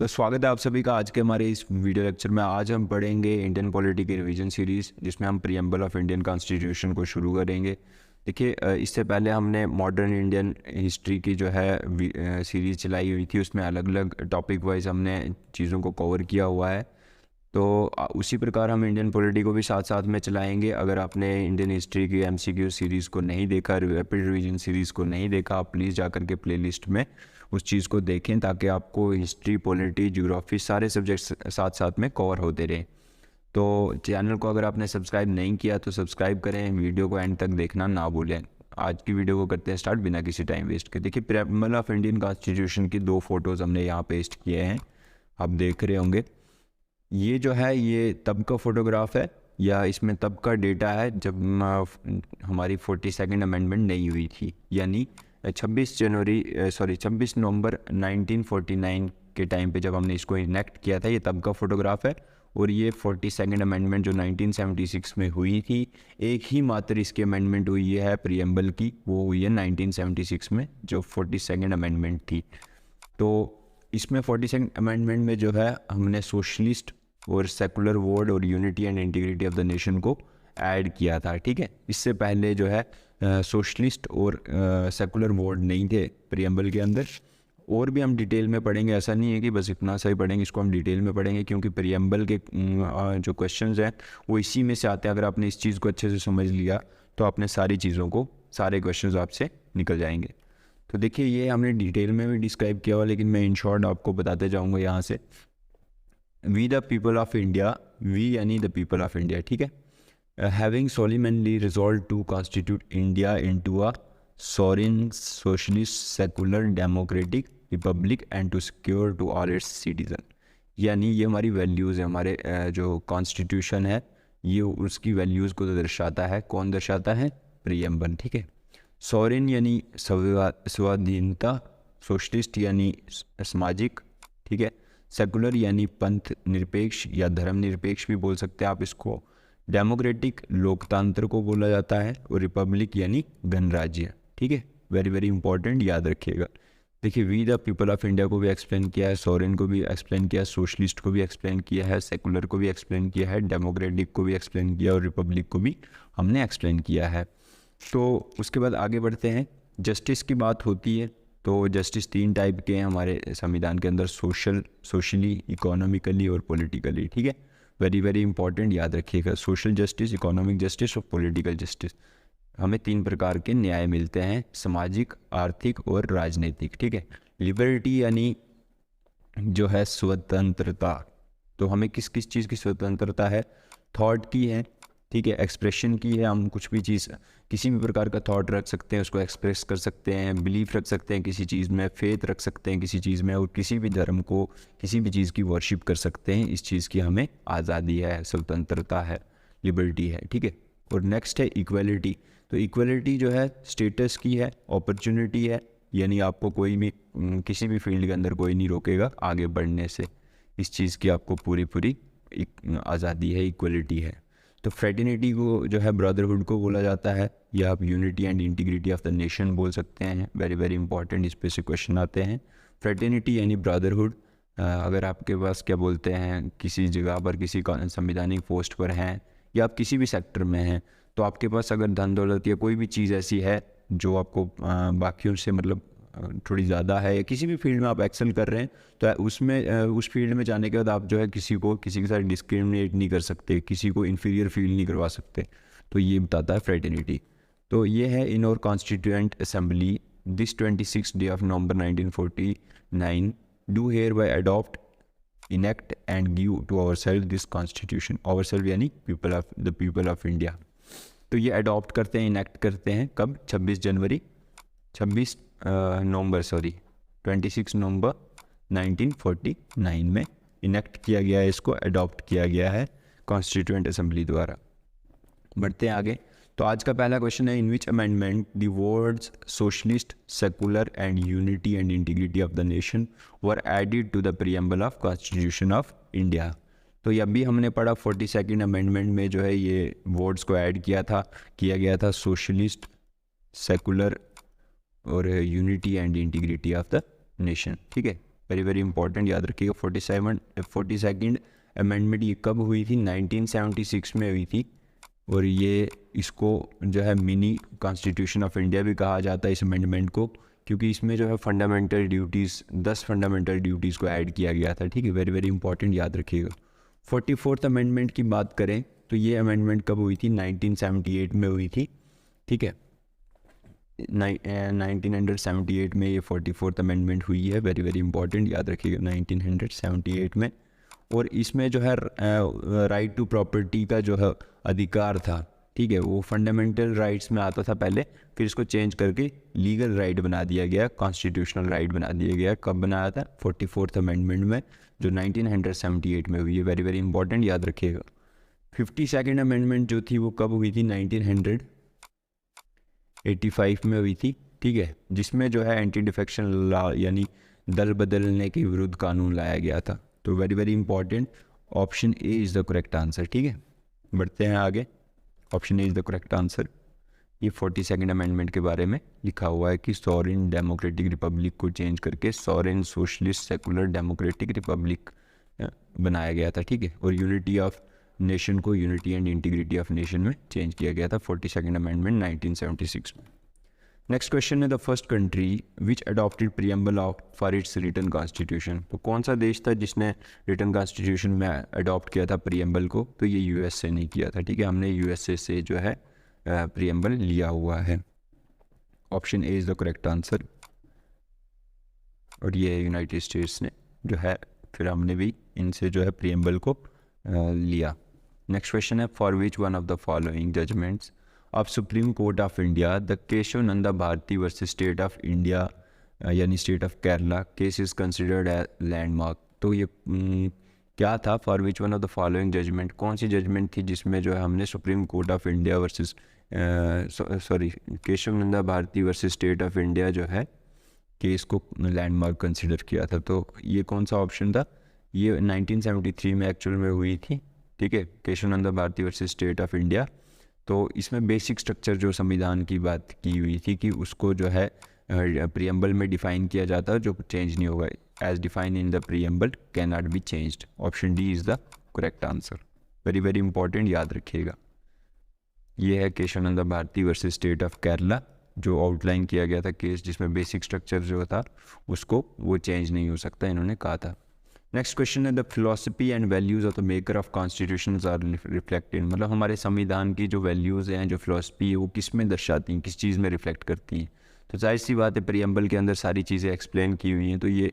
तो स्वागत है आप सभी का आज के हमारे इस वीडियो लेक्चर में। आज हम पढ़ेंगे इंडियन पॉलिटी की रिवीजन सीरीज़, जिसमें हम प्रीएम्बल ऑफ इंडियन कॉन्स्टिट्यूशन को शुरू करेंगे। देखिए, इससे पहले हमने मॉडर्न इंडियन हिस्ट्री की जो है सीरीज़ चलाई हुई थी। उसमें अलग अलग टॉपिक वाइज हमने चीज़ों को कवर किया हुआ है। तो उसी प्रकार हम इंडियन पॉलिटी को भी साथ साथ में चलाएंगे। अगर आपने इंडियन हिस्ट्री की एमसीक्यू सीरीज़ को नहीं देखा, रैपिड रिवीजन सीरीज़ को नहीं देखा, आप प्लीज़ जाकर के प्लेलिस्ट में उस चीज़ को देखें, ताकि आपको हिस्ट्री, पॉलिटी, ज्योग्राफी सारे सब्जेक्ट्स साथ साथ में कवर होते रहें। तो चैनल को अगर आपने सब्सक्राइब नहीं किया तो सब्सक्राइब करें, वीडियो को एंड तक देखना ना भूलें। आज की वीडियो को करते हैं स्टार्ट बिना किसी टाइम वेस्ट के। देखिए, प्रीएम्बल ऑफ इंडियन कॉन्स्टिट्यूशन की 2 फोटोज़ हमने यहाँ पेस्ट किए हैं, आप देख रहे होंगे। ये जो है ये तब का फ़ोटोग्राफ है, या इसमें तब का डेटा है जब हमारी 42nd अमेंडमेंट नहीं हुई थी, यानी 26 नवंबर 1949 के टाइम पे जब हमने इसको इनेक्ट किया था, ये तब का फ़ोटोग्राफ है। और ये 42nd अमेंडमेंट जो 1976 में हुई थी, एक ही मात्र इसकी अमेंडमेंट हुई है प्रीएम्बल की, वो हुई है 1976 में, जो 42nd अमेंडमेंट थी। तो इसमें 42nd अमेंडमेंट में जो है हमने सोशलिस्ट और सेकुलर वर्ड और unity and integrity of the nation को ऐड किया था। ठीक है, इससे पहले जो है सोशलिस्ट और सेकुलर वर्ड नहीं थे प्रीएम्बल के अंदर। और भी हम डिटेल में पढ़ेंगे, ऐसा नहीं है कि बस इतना सा ही पढ़ेंगे, इसको हम डिटेल में पढ़ेंगे, क्योंकि प्रीएम्बल के जो क्वेश्चंस हैं वो इसी में से आते हैं। अगर आपने इस चीज़ को अच्छे से समझ लिया तो आपने सारी चीज़ों को, सारे क्वेश्चंस आपसे निकल जाएंगे। तो देखिए, ये हमने डिटेल में भी डिस्क्राइब किया हुआ, लेकिन मैं इन शॉर्ट आपको बताते जाऊँगा यहाँ से। We the people of India, we यानी द पीपल ऑफ इंडिया, ठीक है, having solemnly resolved to constitute India into a sovereign, socialist, secular, democratic republic and to secure to all its citizen। यानी ये हमारी वैल्यूज़ है, हमारे जो constitution है ये उसकी वैल्यूज़ को दर्शाता है। कौन दर्शाता है? प्रीएम्बल, ठीक है। सॉवरेन यानी स्वाधीनता, सोशलिस्ट यानी सामाजिक, ठीक है, सेकुलर यानी पंथ निरपेक्ष या धर्म निरपेक्ष भी बोल सकते हैं आप इसको, डेमोक्रेटिक लोकतंत्र को बोला जाता है, और रिपब्लिक यानी गणराज्य, ठीक है। वेरी वेरी इंपॉर्टेंट, याद रखिएगा। देखिए, we the people of India को भी एक्सप्लेन किया है, सॉवरेन को भी एक्सप्लेन किया है, सोशलिस्ट को भी एक्सप्लेन किया है, सेकुलर को भी एक्सप्लेन किया है, डेमोक्रेटिक को भी एक्सप्लेन किया, और रिपब्लिक को भी हमने एक्सप्लेन किया है। तो उसके बाद आगे बढ़ते हैं। जस्टिस की बात होती है तो जस्टिस 3 टाइप के हैं हमारे संविधान के अंदर, सोशली, इकोनॉमिकली और पॉलिटिकली, ठीक है। वेरी वेरी इंपॉर्टेंट, याद रखिएगा। सोशल जस्टिस, इकोनॉमिक जस्टिस और पॉलिटिकल जस्टिस, हमें 3 प्रकार के न्याय मिलते हैं, सामाजिक, आर्थिक और राजनीतिक, ठीक है। लिबर्टी यानी जो है स्वतंत्रता, तो हमें किस किस चीज़ की स्वतंत्रता है? थॉट की है, ठीक है, एक्सप्रेशन की है। हम कुछ भी चीज़, किसी भी प्रकार का थॉट रख सकते हैं, उसको एक्सप्रेस कर सकते हैं, बिलीफ रख सकते हैं किसी चीज़ में, फेथ रख सकते हैं किसी चीज़ में, और किसी भी धर्म को, किसी भी चीज़ की वर्शिप कर सकते हैं। इस चीज़ की हमें आज़ादी है, स्वतंत्रता है, लिबर्टी है, ठीक है। और नेक्स्ट है इक्वलिटी। तो इक्वलिटी जो है स्टेटस की है, अपॉर्चुनिटी है, यानी आपको कोई भी किसी भी फील्ड के अंदर कोई नहीं रोकेगा आगे बढ़ने से। इस चीज़ की आपको पूरी पूरी आज़ादी है, इक्वलिटी है। तो फ्रेटर्निटी को जो है ब्रदरहुड को बोला जाता है, या आप unity and integrity of the nation बोल सकते हैं। वेरी वेरी इंपॉर्टेंट, इस पे से क्वेश्चन आते हैं। फ्रेटर्निटी यानी ब्रदरहुड, अगर आपके पास क्या बोलते हैं, किसी जगह पर किसी संवैधानिक पोस्ट पर हैं, या आप किसी भी सेक्टर में हैं, तो आपके पास अगर धन दौलत या कोई भी चीज़ ऐसी है जो आपको बाकियों से मतलब थोड़ी ज़्यादा है, या किसी भी फील्ड में आप एक्सेल कर रहे हैं, तो उसमें उस फील्ड में जाने के बाद आप जो है किसी के साथ डिस्क्रिमिनेट नहीं कर सकते, किसी को इन्फीरियर फील नहीं करवा सकते। तो ये बताता है फ्रेटर्निटी। तो ये है in our constituent assembly this 26 day of November 1949 do hereby adopt, enact and give to ourselves this constitution. Ourselves यानी people of the people of India. तो ये अडॉप्ट करते हैं, इनेक्ट करते हैं कब? 26 नवंबर 1949 में enact किया गया है, इसको अडॉप्ट किया गया है कॉन्स्टिट्यूएंट असेंबली द्वारा। बढ़ते हैं आगे। तो आज का पहला क्वेश्चन है, in which amendment the words socialist, secular and unity and integrity of the nation were added to the preamble of constitution of India. तो ये अभी हमने पढ़ा 42nd अमेंडमेंट में जो है ये वर्ड्स को ऐड किया गया था, सोशलिस्ट, सेकुलर और unity and integrity of the nation, ठीक है। वेरी वेरी इंपॉर्टेंट, याद रखिएगा। 42nd अमेंडमेंट ये कब हुई थी? 1976 में हुई थी। और ये इसको जो है मिनी कॉन्स्टिट्यूशन ऑफ इंडिया भी कहा जाता है इस अमेंडमेंट को, क्योंकि इसमें जो है फंडामेंटल ड्यूटीज़ 10 फंडामेंटल ड्यूटीज़ को ऐड किया गया था। ठीक है, वेरी वेरी इंपॉर्टेंट, याद रखिएगा। 44th अमेंडमेंट की बात करें तो ये अमेंडमेंट कब हुई थी? 1978 में हुई थी। ठीक है, 1978 में ये 44th अमेंडमेंट हुई है। वेरी वेरी इंपॉर्टेंट, याद रखिएगा 1978 में। और इसमें जो है राइट टू प्रॉपर्टी का जो है अधिकार था, ठीक है, वो फंडामेंटल राइट्स में आता था पहले, फिर इसको चेंज करके लीगल राइट बना दिया गया, कॉन्स्टिट्यूशनल राइट बना दिया गया। कब बनाया था? 44th अमेंडमेंट में, जो 1978 में हुई है। वेरी वेरी इंपॉर्टेंट, याद रखिएगा। 52nd अमेंडमेंट जो थी वो कब हुई थी? 1985 में हुई थी। ठीक है, जिसमें जो है एंटी डिफेक्शन लॉ यानी दल बदलने के विरुद्ध कानून लाया गया था। तो very very important, option A is the correct answer. ठीक है, बढ़ते हैं आगे। Option A is the correct answer. ये 42nd अमेंडमेंट के बारे में लिखा हुआ है कि सॉवरेन डेमोक्रेटिक रिपब्लिक को चेंज करके sovereign socialist secular democratic republic बनाया गया था। ठीक है, और यूनिटी ऑफ नेशन को unity and integrity of nation में चेंज किया गया था 42nd अमेंडमेंट 1976 में। नेक्स्ट क्वेश्चन है, the first country which adopted preamble of for its written constitution. तो कौन सा देश था जिसने रिटन कॉन्स्टिट्यूशन में अडॉप्ट किया था प्रीएम्बल को? तो ये यूएसए ने किया था। ठीक है, हमने यूएसए से जो है प्रीएम्बल लिया हुआ है। Option A is the correct answer. और ये यूनाइटेड स्टेट्स ने जो है, फिर हमने भी इनसे जो है प्रीएम्बल को लिया। नेक्स्ट क्वेश्चन है, for which one of the following judgments of supreme court of India the Kesavananda Bharati versus state of India यानी state of Kerala case is considered as landmark. तो ये क्या था? For which one of the following judgment, कौन सी judgment थी जिसमें जो है हमने supreme court of India versus Kesavananda Bharati versus state of India जो है केस को लैंडमार्क कंसिडर किया था? तो ये कौन सा ऑप्शन था? ये 1973 में एक्चुअल में हुई थी। ठीक है, Kesavananda Bharati versus state of India. तो इसमें बेसिक स्ट्रक्चर जो संविधान की बात की हुई थी कि उसको जो है प्रीएम्बल में डिफ़ाइन किया जाता है, जो चेंज नहीं होगा। As define in the preamble can not be changed. Option D is the correct answer. Very very important, याद रखिएगा। ये है Kesavananda Bharati versus state of Kerala, जो आउटलाइन किया गया था केस, जिसमें बेसिक स्ट्रक्चर जो था उसको वो चेंज नहीं हो सकता, इन्होंने कहा था। नेक्स्ट क्वेश्चन है, the philosophy and values of the maker of constitutions are reflected. मतलब हमारे संविधान की जो वैल्यूज़ हैं, जो फिलोसफी है, वो किस में दर्शाती हैं, किस चीज़ में रिफ्लेक्ट करती हैं? तो जाहिर सी बात है, प्रीएम्बल के अंदर सारी चीज़ें एक्सप्लेन की हुई हैं, तो ये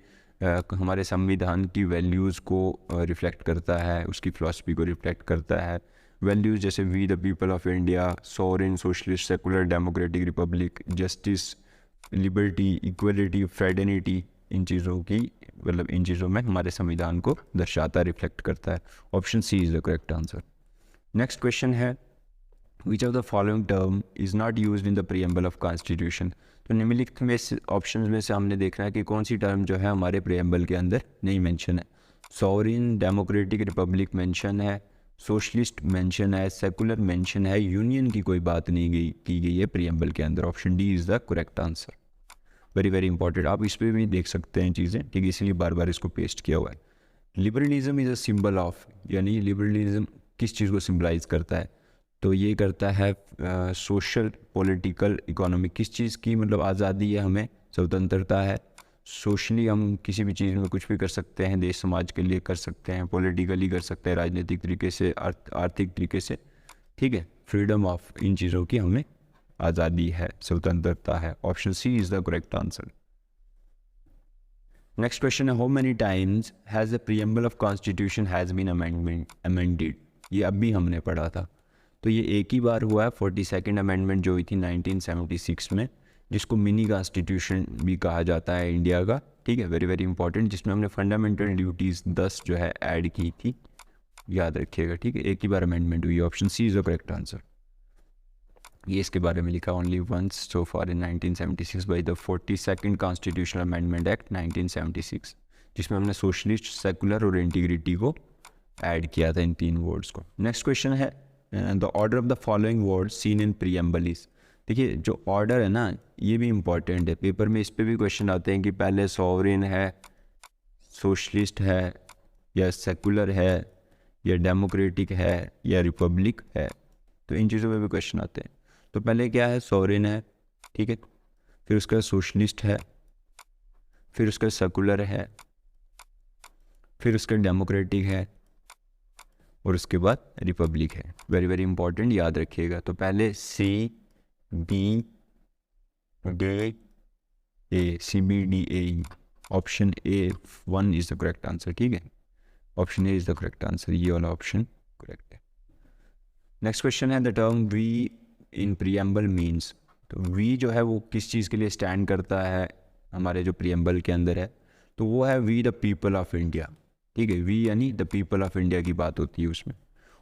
हमारे संविधान की वैल्यूज़ को रिफ्लेक्ट करता है, उसकी फिलोसफी को रिफ्लेक्ट करता है। वैल्यूज़ जैसे we the people of India, sovereign socialist secular democratic republic, justice, liberty, equality, fraternity, इन चीज़ों की मतलब इन चीज़ों में हमारे संविधान को दर्शाता है, रिफ्लेक्ट करता है। Option C is the correct answer. Next question है, which of the following term is not used in the preamble of constitution. तो निम्नलिखित में ऑप्शन में से हमने देखना है कि कौन सी टर्म जो है हमारे प्रीएम्बल के अंदर नहीं मेंशन है। सॉवरेन डेमोक्रेटिक रिपब्लिक मेंशन है, सोशलिस्ट मेंशन है, सेकुलर मेंशन है, यूनियन की कोई बात नहीं की गई है प्रीएम्बल के अंदर। Option D is the correct answer. Very very important, आप इस पर भी देख सकते हैं चीज़ें, ठीक है, इसलिए बार बार इसको पेस्ट किया हुआ है। Liberalism is a symbol of, यानी लिबरलिज्म किस चीज़ को सिम्बलाइज करता है? तो ये करता है सोशल, पॉलिटिकल, इकोनॉमिक, किस चीज़ की मतलब आज़ादी है, हमें स्वतंत्रता है। सोशली हम किसी भी चीज़ में कुछ भी कर सकते हैं, देश समाज के लिए कर सकते हैं, पॉलिटिकली कर सकते हैं, राजनीतिक तरीके से, आर्थिक तरीके से, ठीक है। फ्रीडम ऑफ, इन चीज़ों की हमें आज़ादी है, स्वतंत्रता है। Option C is the correct answer. Next question है, how many times has the preamble of constitution has been amended. ये अभी हमने पढ़ा था, तो ये एक ही बार हुआ है। 42nd अमेंडमेंट जो हुई थी 1976 में, जिसको मिनी कॉन्स्टिट्यूशन भी कहा जाता है इंडिया का, ठीक है, वेरी वेरी इंपॉर्टेंट, जिसमें हमने फंडामेंटल ड्यूटीज़ 10 जो है ऐड की थी, याद रखिएगा, ठीक है। एक ही बार अमेंडमेंट हुई। Option C is the correct answer. ये इसके बारे में लिखा, only once so for in 1976 by the 42nd constitutional amendment act 1976, जिसमें हमने सोशलिस्ट, सेकुलर और इंटीग्रिटी को ऐड किया था, इन 3 वर्ड्स को। नेक्स्ट क्वेश्चन है, the order of the following words seen in preamble is. देखिए, जो ऑर्डर है ना, ये भी इंपॉर्टेंट है, पेपर में इस पर भी क्वेश्चन आते हैं कि पहले सॉवरेन है, सोशलिस्ट है या सेकुलर है या डेमोक्रेटिक है या रिपब्लिक है, तो इन चीज़ों पे भी क्वेश्चन आते हैं। तो पहले क्या है, सॉवरेन है, ठीक है, फिर उसका सोशलिस्ट है, फिर उसका सेकुलर है, फिर उसका डेमोक्रेटिक है और उसके बाद रिपब्लिक है। वेरी वेरी इंपॉर्टेंट, याद रखिएगा। तो पहले C B D A, C B D A, option A 1 is the correct answer, ठीक है, option A is the correct answer, ये वाला ऑप्शन करेक्ट है। नेक्स्ट क्वेश्चन है the term we in preamble means. तो वी जो है वो किस चीज़ के लिए स्टैंड करता है हमारे जो प्रीएम्बल के अंदर है, तो वो है we the people of India, ठीक है, वी यानी द पीपल ऑफ इंडिया की बात होती है उसमें।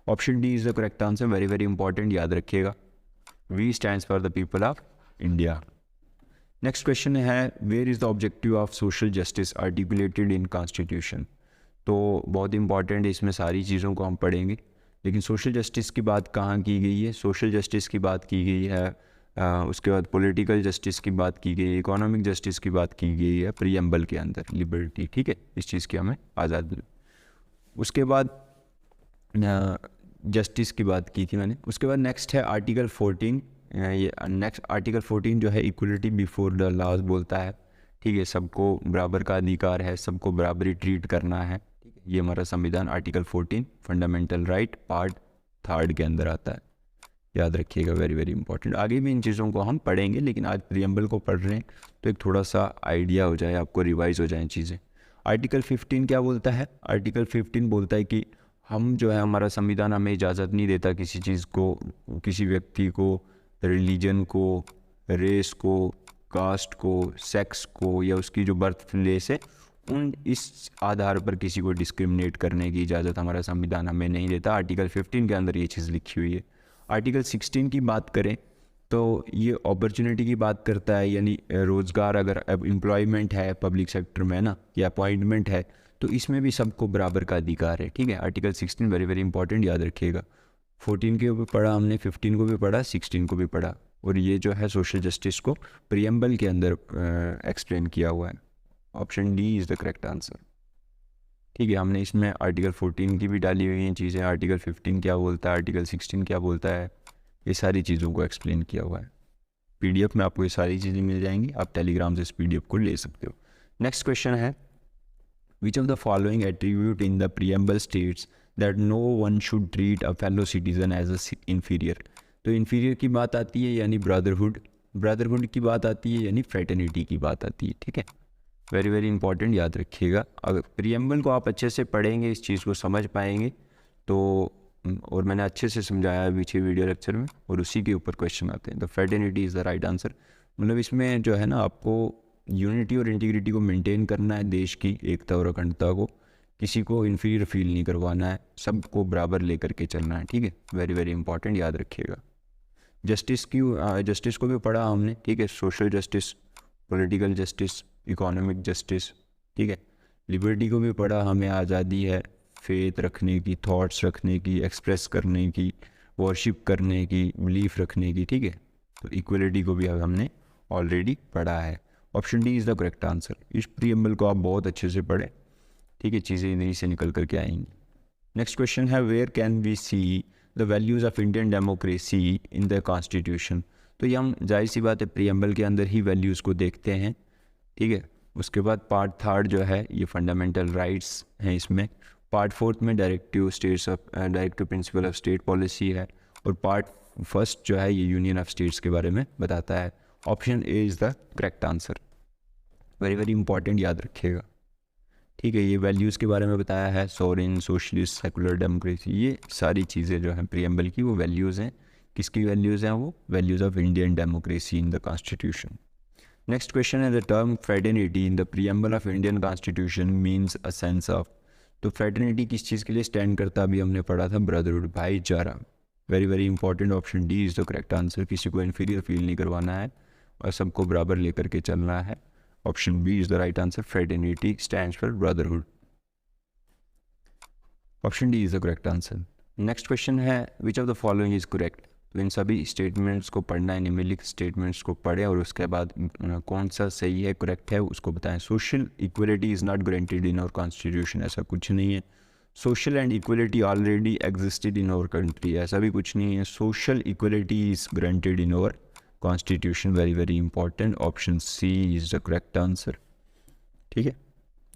Option D is the correct answer, very very important, याद रखिएगा, we stands for the people of India. Next question है where is the objective of social justice articulated in constitution. तो बहुत इंपॉर्टेंट है, इसमें सारी चीज़ों को हम पढ़ेंगे, लेकिन सोशल जस्टिस की बात कहाँ की गई है, सोशल जस्टिस की बात की गई है, उसके बाद पॉलिटिकल जस्टिस की बात की गई है, इकोनॉमिक जस्टिस की बात की गई है प्रीएम्बल के अंदर, लिबर्टी, ठीक है, इस चीज़ की हमें आज़ादी। उसके बाद जस्टिस की बात की थी मैंने। उसके बाद नेक्स्ट है आर्टिकल 14, ये नेक्स्ट आर्टिकल 14 जो है इक्वलिटी बिफोर द लॉज बोलता है, ठीक है, सबको बराबर का अधिकार है, सबको बराबरी ट्रीट करना है, ठीक है, ये हमारा संविधान आर्टिकल 14 फंडामेंटल राइट पार्ट 3 के अंदर आता है, याद रखिएगा, वेरी वेरी इंपॉर्टेंट। आगे भी इन चीज़ों को हम पढ़ेंगे, लेकिन आज प्रीएम्बल को पढ़ रहे हैं तो एक थोड़ा सा आइडिया हो जाए, आपको रिवाइज हो जाए चीज़ें। आर्टिकल 15 क्या बोलता है, आर्टिकल 15 बोलता है कि हम जो है, हमारा संविधान हमें इजाज़त नहीं देता किसी चीज़ को, किसी व्यक्ति को, रिलीजन को, रेस को, कास्ट को, सेक्स को या उसकी जो बर्थ प्लेस है, उन इस आधार पर किसी को डिस्क्रिमिनेट करने की इजाज़त हमारा संविधान हमें नहीं देता। आर्टिकल 15 के अंदर ये चीज़ लिखी हुई है। आर्टिकल 16 की बात करें तो ये अपॉर्चुनिटी की बात करता है, यानी रोज़गार, अगर एम्प्लॉयमेंट है पब्लिक सेक्टर में ना, या अपॉइंटमेंट है, तो इसमें भी सबको बराबर का अधिकार है, ठीक है। आर्टिकल 16 वेरी वेरी इंपॉर्टेंट, याद रखिएगा। 14 के भी पढ़ा हमने, 15 को भी पढ़ा, 16 को भी पढ़ा, और ये जो है सोशल जस्टिस को प्रीएम्बल के अंदर एक्सप्लेन किया हुआ है। Option D is the correct answer, ठीक है। हमने इसमें आर्टिकल 14 की भी डाली हुई हैं चीज़ें, आर्टिकल 15 क्या बोलता है, आर्टिकल 16 क्या बोलता है, ये सारी चीज़ों को एक्सप्लेन किया हुआ है। पीडीएफ में आपको ये सारी चीज़ें मिल जाएंगी, आप टेलीग्राम से इस पीडीएफ को ले सकते हो। नेक्स्ट क्वेश्चन है which of the following attribute in the preamble states that no one should treat a fellow citizen as a inferior. तो इन्फीरियर की बात आती है यानी ब्रदरहुड, ब्रदरहुड की बात आती है यानी फ्रेटर्निटी की बात आती है, ठीक है, वेरी वेरी इंपॉर्टेंट, याद रखिएगा। अगर प्रीएम्बल को आप अच्छे से पढ़ेंगे, इस चीज़ को समझ पाएंगे तो, और मैंने अच्छे से समझाया है पीछे वीडियो लेक्चर में, और उसी के ऊपर क्वेश्चन आते हैं। तो fraternity is the right answer, मतलब इसमें जो है ना, आपको यूनिटी और इंटीग्रिटी को मेंटेन करना है, देश की एकता और अखंडता को, किसी को इन्फीरियर फील नहीं करवाना है, सबको बराबर लेकर के चलना है, ठीक है, वेरी वेरी इंपॉर्टेंट, याद रखिएगा। जस्टिस को भी पढ़ा हमने, ठीक है, social justice, political justice, economic justice, ठीक है। लिबर्टी को भी पढ़ा हमें, आज़ादी है फेथ रखने की, थॉट्स रखने की, एक्सप्रेस करने की, वर्शिप करने की, बिलीफ रखने की, ठीक है। तो इक्वलिटी को भी हमने ऑलरेडी पढ़ा है। Option D is the correct answer. इस प्रीएम्बल को आप बहुत अच्छे से पढ़ें, ठीक है, चीज़ें इन्हीं से निकल करके आएंगी। नेक्स्ट क्वेश्चन है where can we see the values of Indian democracy in the constitution. तो ये हम जाहिर सी बात है प्रीएम्बल के अंदर ही वैल्यूज़ को देखते हैं, ठीक है। उसके बाद पार्ट 3 जो है ये फंडामेंटल राइट्स हैं इसमें, पार्ट 4 में directive principle of state policy है, और पार्ट 1 जो है ये यूनियन ऑफ स्टेट्स के बारे में बताता है। Option A is the correct answer, very very important, याद रखिएगा, ठीक है। ये वैल्यूज़ के बारे में बताया है, सॉवरेन, सोशलिस्ट, सेकुलर, डेमोक्रेसी, ये सारी चीज़ें जो हैं प्रीएम्बल की वो वैल्यूज़ हैं। किसकी वैल्यूज़ हैं वो? Values of Indian democracy in the constitution. Next question है the term fraternity in the preamble of Indian constitution means a sense of. तो फ्रेटर्निटी किस चीज़ के लिए स्टैंड करता, अभी हमने पढ़ा था, ब्रदरहुड, भाईचारा, very very important. Option D is the correct answer, किसी को इन्फीरियर फील नहीं करवाना है और सबको बराबर लेकर के चलना है। Option B is the right answer, fraternity stands for brotherhood. Option D is the correct answer. Next question है which of the following is correct. तो इन सभी स्टेटमेंट्स को पढ़ना है, निम्नलिखित स्टेटमेंट्स को पढ़ें और उसके बाद कौन सा सही है, करेक्ट है, उसको बताएं। Social equality is not guaranteed in our constitution, ऐसा कुछ नहीं है। Social and equality already existed in our country, ऐसा भी कुछ नहीं है। Social equality is guaranteed in our constitution, very very important. Option C is the correct answer, ठीक है,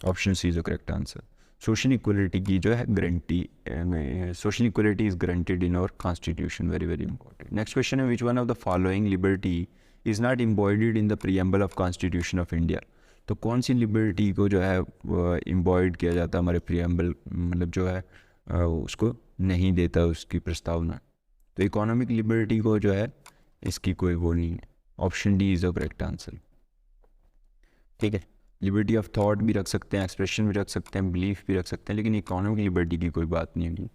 option C is the correct answer. Social equality की जो है guarantee, social equality is guaranteed in our constitution, very very important. Next question है, which one of the following liberty is not embodied in the preamble of constitution of India. तो कौन सी liberty को जो है एम्बॉयड किया जाता है हमारे प्रीएम्बल, मतलब जो है उसको नहीं देता उसकी प्रस्तावना। तो इकोनॉमिक लिबर्टी को जो है इसकी कोई वो नहीं है। Option D is the correct answer, ठीक है। लिबर्टी ऑफ थॉट भी रख सकते हैं, एक्सप्रेशन भी रख सकते हैं, बिलीफ भी रख सकते हैं, लेकिन इकोनॉमिक लिबर्टी की कोई बात नहीं होगी।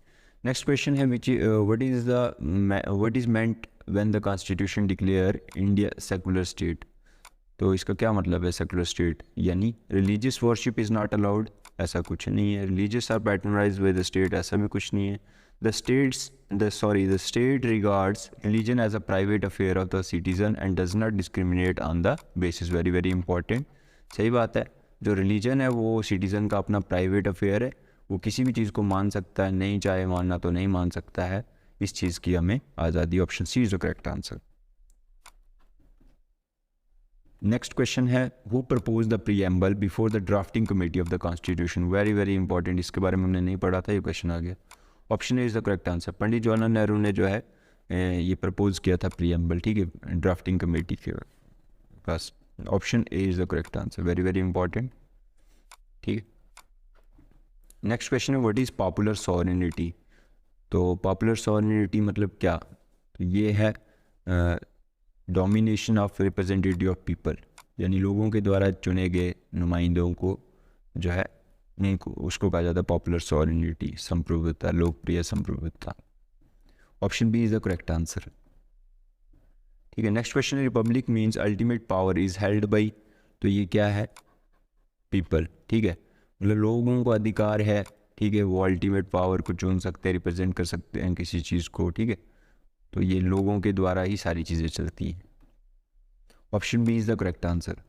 नेक्स्ट क्वेश्चन है, which what is meant when the constitution declare India secular state. तो इसका क्या मतलब है सेकुलर स्टेट, यानी religious worship is not allowed, ऐसा कुछ नहीं है। Religious are patronized by the state, ऐसा भी कुछ नहीं है। The state regards religion as a private affair of the citizen and does not discriminate on the basis, very very important. सही बात है, जो रिलीजन है वो सिटीज़न का अपना प्राइवेट अफेयर है, वो किसी भी चीज़ को मान सकता है, नहीं चाहे मानना तो नहीं मान सकता है, इस चीज़ की हमें आज़ादी। Option C is the correct answer. Next question है, who propose the preamble before the drafting committee of the constitution, very very important, इसके बारे में हमने नहीं पढ़ा था, ये क्वेश्चन आ गया। Option A is the correct answer. Pandit Jawaharlal Nehru ने जो है ये प्रपोज किया था प्रीएम्बल, ठीक है, ड्राफ्टिंग कमेटी के पास। Option A is the correct answer, very very important, ठीक है। नेक्स्ट क्वेश्चन है, व्हाट इज़ पॉपुलर सॉवरेनिटी। तो पॉपुलर सॉवरेनिटी मतलब क्या, तो ये है domination of representative of people, यानी लोगों के द्वारा चुने गए नुमाइंदों को जो है उनको, उसको कहा जाता है पॉपुलर सॉवरेनिटी, संप्रभुता, लोकप्रिय संप्रभुता। Option B is the correct answer, ठीक है। नेक्स्ट क्वेश्चन है, republic means ultimate power is held by, तो ये क्या है, पीपल, ठीक है, मतलब लोगों को अधिकार है, ठीक है, वो अल्टीमेट पावर को चुन सकते हैं, रिप्रेजेंट कर सकते हैं किसी चीज़ को, ठीक है, तो ये लोगों के द्वारा ही सारी चीज़ें चलती हैं। Option B is the correct answer.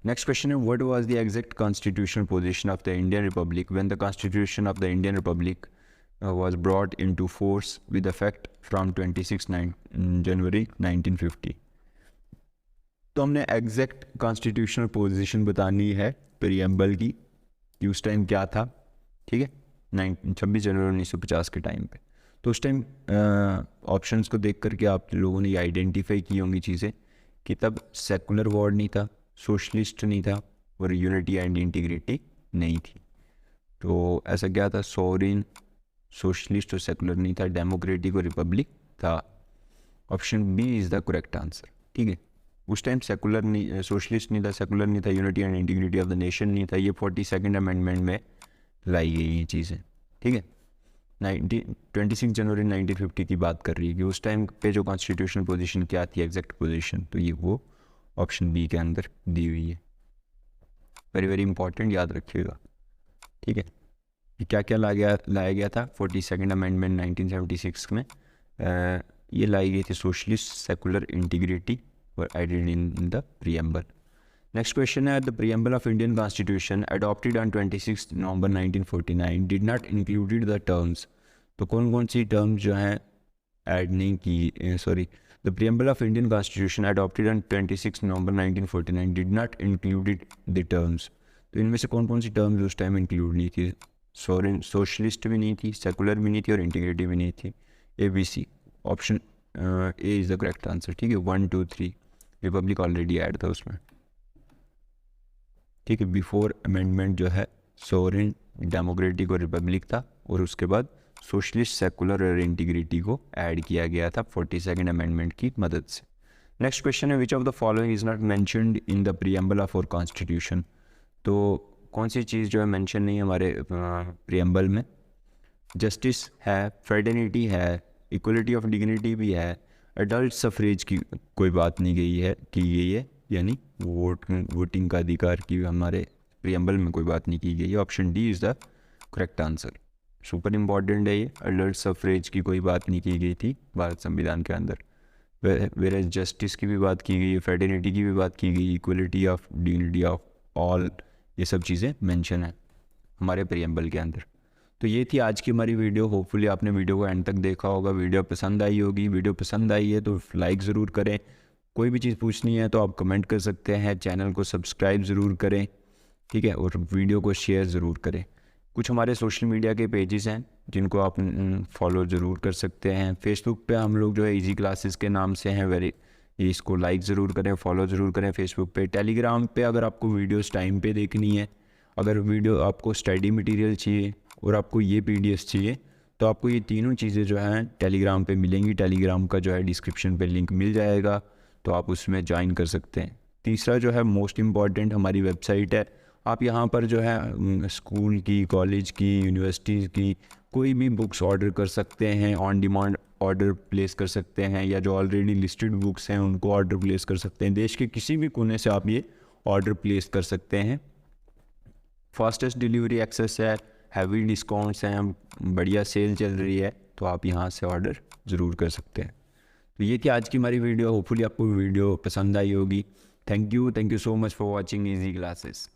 Next question है, what was the exact constitutional position of the Indian republic when the constitution of the Indian republic was brought into force with effect from 26 January 1950। तो हमने exact constitutional position बतानी है preamble की, कि उस time क्या था, ठीक है, 26 जनवरी 1950 के टाइम पे। तो उस टाइम ऑप्शंस को देख करके आप लोगों ने आइडेंटिफाई की होंगी चीज़ें, कि तब सेकुलर वर्ड नहीं था, सोशलिस्ट नहीं था, और यूनिटी एंड इंटीग्रिटी नहीं थी। तो ऐसा क्या था, सोवरेन, सोशलिस्ट और सेकुलर नहीं था, डेमोक्रेटिक और रिपब्लिक था। Option B is the correct answer, ठीक है। उस टाइम सेकुलर नहीं, सोशलिस्ट नहीं था, सेकुलर नहीं था, unity and integrity of the nation नहीं था, ये 42nd अमेंडमेंट में लाई गई ये चीज़ें, ठीक है। 26 जनवरी 1950 की बात कर रही है कि उस टाइम पे जो कॉन्स्टिट्यूशनल पोजीशन क्या थी, एग्जैक्ट पोजीशन, तो ये वो ऑप्शन बी के अंदर दी हुई है। वेरी वेरी इंपॉर्टेंट, याद रखिएगा, ठीक है। क्या क्या लाया गया था 42nd अमेंडमेंट 1976 में, ये लाई गई थी सोशलिस्ट, सेकुलर, इंटीग्रिटी और identity in the preamble. Next question है, the preamble of Indian constitution adopted on 26 November 1949 did not included the terms. तो कौन कौन सी टर्म्स जो हैं ऐड नहीं की, sorry, the preamble of Indian constitution adopted on 26 November 1949 did not included the terms. तो इनमें से कौन कौन सी टर्म्स उस टाइम इंक्लूड नहीं थी, सोशलिस्ट भी नहीं थी, सेकुलर भी नहीं थी और इंटीग्रेटिव भी नहीं थी। ABC, option A is the correct answer, ठीक है। 1 2 3 रिपब्लिक ऑलरेडी ऐड था उसमें, ठीक है। बिफोर अमेंडमेंट जो है सोवरेन, डेमोक्रेटिक और रिपब्लिक था, और उसके बाद सोशलिस्ट, सेकुलर और इंटीग्रिटी को ऐड किया गया था 42nd अमेंडमेंट की मदद से। नेक्स्ट क्वेश्चन है, which of the following is not mentioned in the preamble of our constitution. तो कौन सी चीज़ जो है मेंशन नहीं है हमारे प्रीएम्बल में, जस्टिस है, फ्रेटर्निटी है, इक्वलिटी ऑफ डिग्निटी भी है, एडल्ट सफरेज की कोई बात नहीं की गई है, यानी वोटिंग का अधिकार की हमारे प्रीएम्बल में कोई बात नहीं की गई है। Option D is the correct answer, super important है ये। अलर्ट सफरेज की कोई बात नहीं की गई थी भारत संविधान के अंदर, वेयर जस्टिस की भी बात की गई है, फेडरलिटी की भी बात की गई, equality of dignity of all, ये सब चीज़ें मेंशन है हमारे प्रियम्बल के अंदर। तो ये थी आज की हमारी वीडियो। होपफुली आपने वीडियो को एंड तक देखा होगा, वीडियो पसंद आई होगी। वीडियो पसंद आई है तो लाइक ज़रूर करें। कोई भी चीज़ पूछनी है तो आप कमेंट कर सकते हैं। चैनल को सब्सक्राइब ज़रूर करें, ठीक है, और वीडियो को शेयर ज़रूर करें। कुछ हमारे सोशल मीडिया के पेजेस हैं जिनको आप फॉलो ज़रूर कर सकते हैं। फेसबुक पे हम लोग जो है इजी क्लासेस के नाम से हैं, इसको लाइक ज़रूर करें, फॉलो ज़रूर करें फेसबुक पे। टेलीग्राम पे अगर आपको वीडियोस टाइम पे देखनी है, अगर वीडियो आपको स्टडी मटेरियल चाहिए और आपको ये पीडीएफ चाहिए, तो आपको ये तीनों चीज़ें जो हैं टेलीग्राम पे मिलेंगी। टेलीग्राम का जो है डिस्क्रिप्शन पे लिंक मिल जाएगा, तो आप उसमें ज्वाइन कर सकते हैं। तीसरा जो है मोस्ट इम्पॉर्टेंट, हमारी वेबसाइट है। आप यहाँ पर जो है स्कूल की, कॉलेज की, यूनिवर्सिटीज़ की कोई भी बुक्स ऑर्डर कर सकते हैं, ऑन डिमांड ऑर्डर प्लेस कर सकते हैं, या जो ऑलरेडी लिस्टेड बुक्स हैं उनको ऑर्डर प्लेस कर सकते हैं। देश के किसी भी कोने से आप ये ऑर्डर प्लेस कर सकते हैं। फास्टेस्ट डिलीवरी एक्सेस है, हैवी डिस्काउंट्स हैं, बढ़िया सेल चल रही है, तो आप यहाँ से ऑर्डर ज़रूर कर सकते हैं। तो ये थी आज की हमारी वीडियो। होपफुली आपको वीडियो पसंद आई होगी। Thank you so much for watching easy classes.